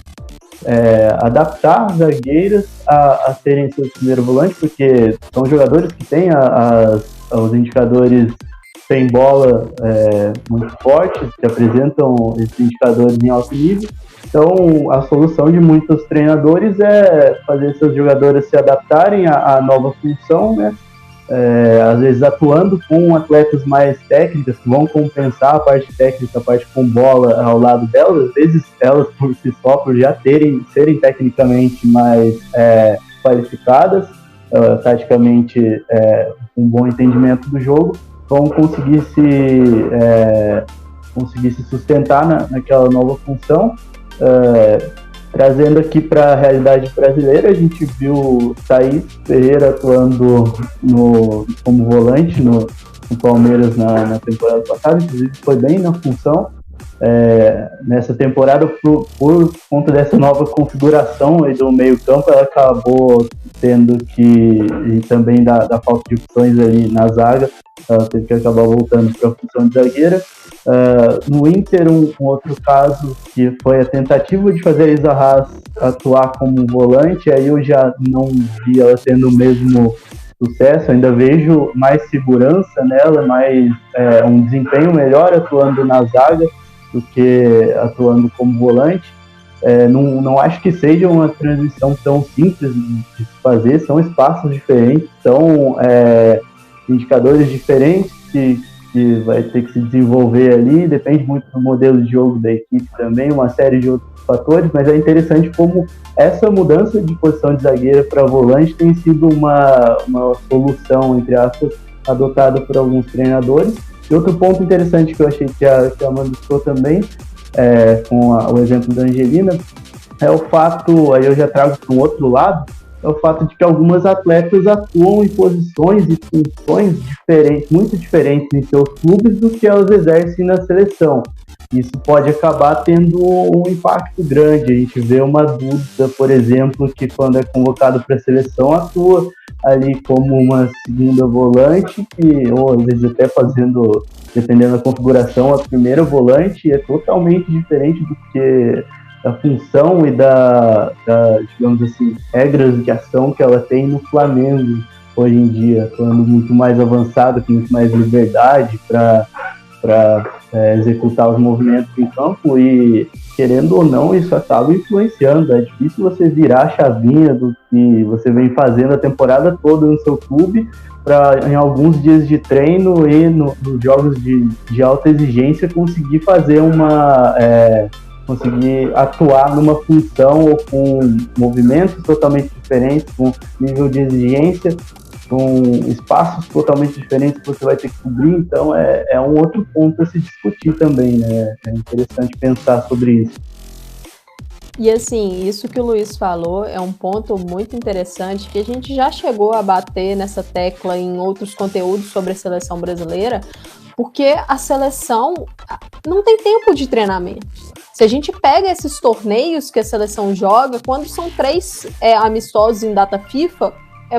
adaptar zagueiras a serem seus primeiros volantes, porque são jogadores que têm os indicadores sem bola muito fortes, que apresentam esses indicadores em alto nível. Então, a solução de muitos treinadores é fazer seus jogadores se adaptarem à nova função, né? Às vezes atuando com atletas mais técnicas que vão compensar a parte técnica, a parte com bola ao lado delas. Às vezes elas por si só, por já serem tecnicamente mais qualificadas, taticamente um bom entendimento do jogo, vão conseguir se sustentar naquela nova função. Trazendo aqui para a realidade brasileira, a gente viu Thaís Ferreira atuando como volante no Palmeiras na temporada passada, inclusive foi bem na função. Nessa temporada, por conta dessa nova configuração aí do meio campo, ela acabou tendo e também da falta de opções ali na zaga, ela teve que acabar voltando para a função de zagueira. No Inter, um outro caso que foi a tentativa de fazer a Isa Haas atuar como volante, aí eu já não vi ela tendo o mesmo sucesso, ainda vejo mais segurança nela, um desempenho melhor atuando na zaga do que atuando como volante. Não acho que seja uma transição tão simples de se fazer, são espaços diferentes, são indicadores diferentes que vai ter que se desenvolver ali, depende muito do modelo de jogo da equipe também, uma série de outros fatores, mas é interessante como essa mudança de posição de zagueira para volante tem sido uma solução, entre aspas, adotada por alguns treinadores. E outro ponto interessante que eu achei que a Amanda citou também, com o exemplo da Angelina, é o fato, aí eu já trago para um outro lado, é o fato de que algumas atletas atuam em posições e funções muito diferentes em seus clubes do que elas exercem na seleção. Isso pode acabar tendo um impacto grande. A gente vê uma Duda, por exemplo, que quando é convocado para a seleção atua ali como uma segunda volante, ou às vezes até fazendo, dependendo da configuração, a primeira volante, é totalmente diferente do que a função e digamos assim, regras de ação que ela tem no Flamengo hoje em dia, falando muito mais avançado, com muito mais liberdade para executar os movimentos em campo, e querendo ou não, isso acaba influenciando. É difícil você virar a chavinha do que você vem fazendo a temporada toda no seu clube para, em alguns dias de treino e nos jogos de alta exigência, conseguir fazer conseguir atuar numa função ou com movimentos totalmente diferentes, com nível de exigência, com espaços totalmente diferentes que você vai ter que cobrir. Então é um outro ponto a se discutir também, né? É interessante pensar sobre isso. E assim, isso que o Luiz falou é um ponto muito interessante que a gente já chegou a bater nessa tecla em outros conteúdos sobre a seleção brasileira, porque a seleção não tem tempo de treinamento. Se a gente pega esses torneios que a seleção joga, quando são 3 amistosos em data FIFA,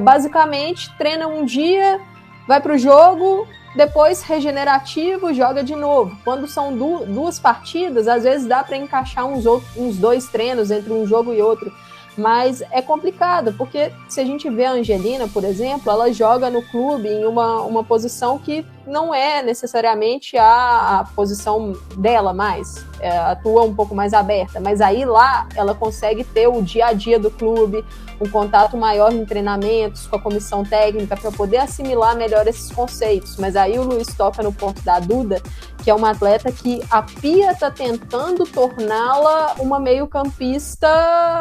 basicamente treina um dia, vai para o jogo, depois regenerativo, joga de novo. Quando são 2 partidas, às vezes dá para encaixar uns 2 treinos entre um jogo e outro. Mas é complicado, porque se a gente vê a Angelina, por exemplo, ela joga no clube em uma posição que não é necessariamente a posição dela mais, atua um pouco mais aberta, mas aí lá ela consegue ter o dia a dia do clube, um contato maior em treinamentos com a comissão técnica para poder assimilar melhor esses conceitos. Mas aí o Luiz toca no ponto da Duda, que é uma atleta que a Pia está tentando torná-la uma meio-campista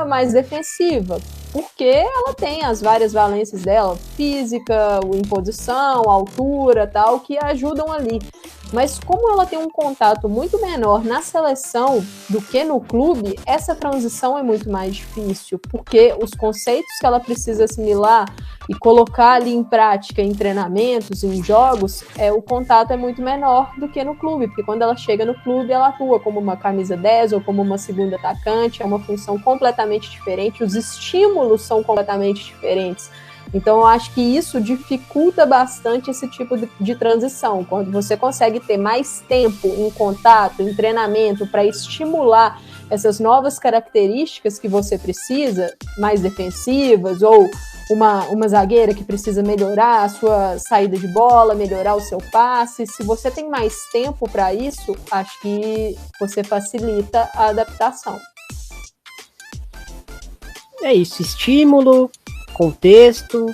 mais defensiva, porque ela tem as várias valências dela, física, imposição, altura, tal, que ajudam ali. Mas como ela tem um contato muito menor na seleção do que no clube, essa transição é muito mais difícil, porque os conceitos que ela precisa assimilar e colocar ali em prática, em treinamentos, em jogos, o contato é muito menor do que no clube, porque quando ela chega no clube, ela atua como uma camisa 10 ou como uma segunda atacante, é uma função completamente diferente, os estímulos são completamente diferentes. Então, eu acho que isso dificulta bastante esse tipo de transição. Quando você consegue ter mais tempo em contato, em treinamento, para estimular essas novas características que você precisa, mais defensivas, ou uma zagueira que precisa melhorar a sua saída de bola, melhorar o seu passe. Se você tem mais tempo para isso, acho que você facilita a adaptação. É isso, estímulo, contexto,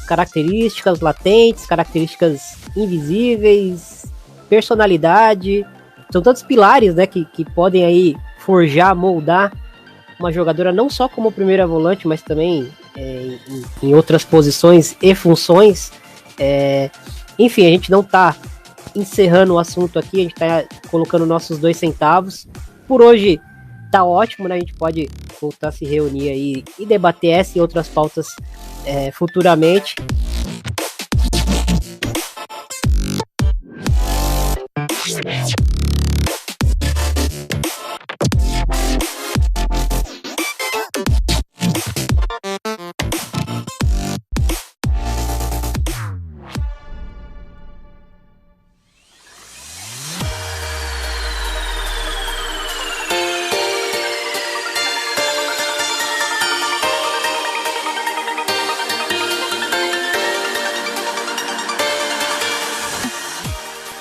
características latentes, características invisíveis, personalidade. São tantos pilares, né, que podem aí forjar, moldar uma jogadora não só como primeira volante, mas também em outras posições e funções. Enfim, a gente não está encerrando o assunto aqui, a gente está colocando nossos 2 centavos. Por hoje tá ótimo, né? A gente pode voltar a se reunir aí e debater essa e outras pautas futuramente.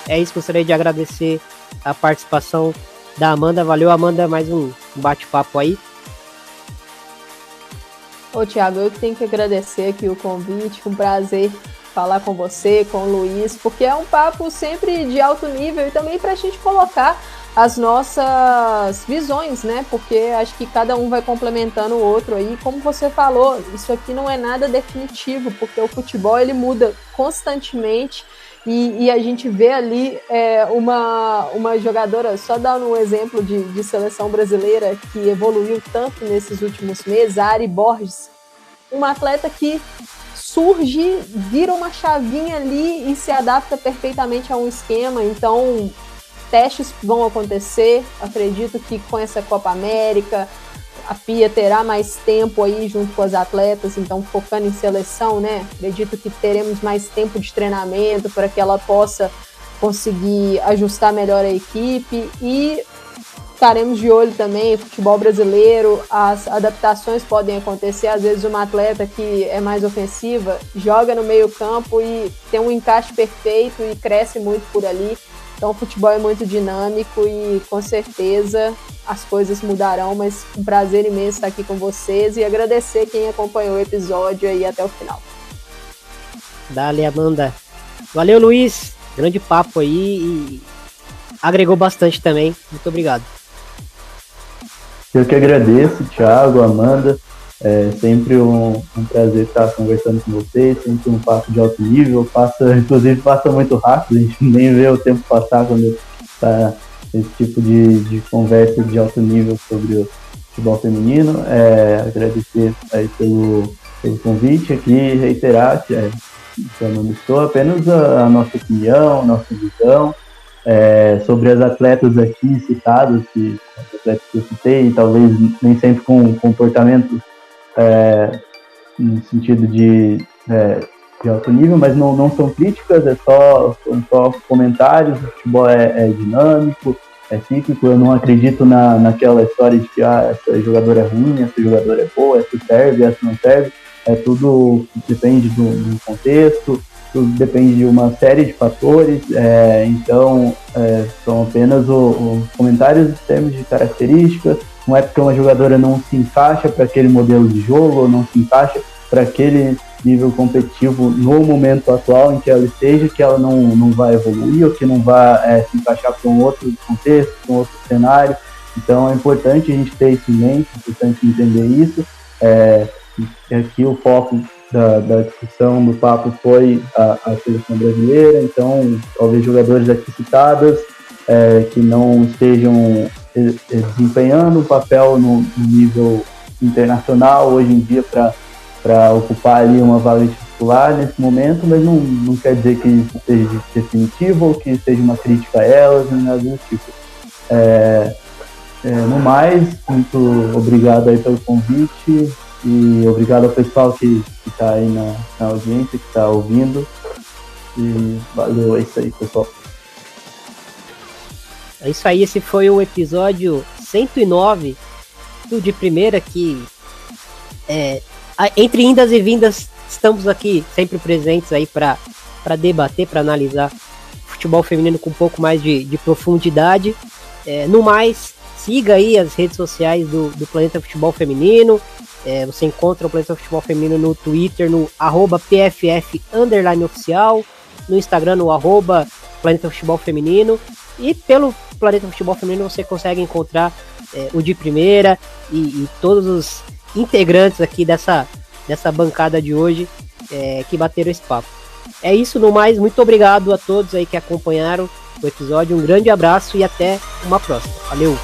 É isso, gostaria de agradecer a participação da Amanda. Valeu, Amanda, mais um bate-papo aí. Ô, Thiago, eu que tenho que agradecer aqui o convite, um prazer falar com você, com o Luiz, porque é um papo sempre de alto nível e também para a gente colocar as nossas visões, né? Porque acho que cada um vai complementando o outro aí. Como você falou, isso aqui não é nada definitivo, porque o futebol ele muda constantemente. E a gente vê ali uma jogadora, só dando um exemplo de seleção brasileira que evoluiu tanto nesses últimos meses, a Ari Borges, uma atleta que surge, vira uma chavinha ali e se adapta perfeitamente a um esquema. Então, testes vão acontecer, acredito que com essa Copa América, a Pia terá mais tempo aí junto com as atletas, então focando em seleção, né? Acredito que teremos mais tempo de treinamento para que ela possa conseguir ajustar melhor a equipe e estaremos de olho também, futebol brasileiro, as adaptações podem acontecer, às vezes uma atleta que é mais ofensiva joga no meio campo e tem um encaixe perfeito e cresce muito por ali. Então o futebol é muito dinâmico e com certeza as coisas mudarão, mas um prazer imenso estar aqui com vocês e agradecer quem acompanhou o episódio aí até o final. Dale, Amanda. Valeu, Luiz. Grande papo aí e agregou bastante também. Muito obrigado. Eu que agradeço, Thiago, Amanda. É sempre um prazer estar conversando com vocês, sempre um papo de alto nível, inclusive passa muito rápido, a gente nem vê o tempo passar quando está esse tipo de conversa de alto nível sobre o futebol feminino. Agradecer aí pelo convite aqui, reiterar que eu não estou apenas a nossa opinião, nossa visão sobre as atletas aqui citadas, as atletas que eu citei, talvez nem sempre com comportamento no sentido de alto nível, mas não são críticas, são só comentários. O futebol é dinâmico, é cíclico. Eu não acredito naquela história de que essa jogadora é ruim, essa jogadora é boa, essa serve, essa não serve. Tudo depende do contexto, tudo depende de uma série de fatores, então são apenas os comentários em termos de características. Não é porque uma jogadora não se encaixa para aquele modelo de jogo, ou não se encaixa para aquele nível competitivo no momento atual em que ela esteja, que ela não vai evoluir, ou que não vai se encaixar para um outro contexto, para um outro cenário. Então é importante a gente ter isso em mente, é importante entender isso. Aqui o foco da discussão, do papo, foi a seleção brasileira, então talvez jogadores aqui citados que não estejam desempenhando um papel no nível internacional hoje em dia para ocupar ali uma vaga titular nesse momento, mas não quer dizer que isso seja definitivo ou que seja uma crítica a elas, nem nada do tipo. No mais, muito obrigado aí pelo convite e obrigado ao pessoal que está aí na audiência, que está ouvindo, e valeu, é isso aí, pessoal. É isso aí, esse foi o episódio 109 do De Primeira, que entre indas e vindas estamos aqui sempre presentes aí para debater, para analisar futebol feminino com um pouco mais de profundidade. No mais, siga aí as redes sociais do Planeta Futebol Feminino. Você encontra o Planeta Futebol Feminino no Twitter, no @PFF_oficial, no Instagram, no @Planeta Futebol Feminino, e pelo Planeta Futebol Feminino você consegue encontrar o De Primeira e todos os integrantes aqui dessa bancada de hoje que bateram esse papo. É isso, no mais, muito obrigado a todos aí que acompanharam o episódio, um grande abraço e até uma próxima. Valeu!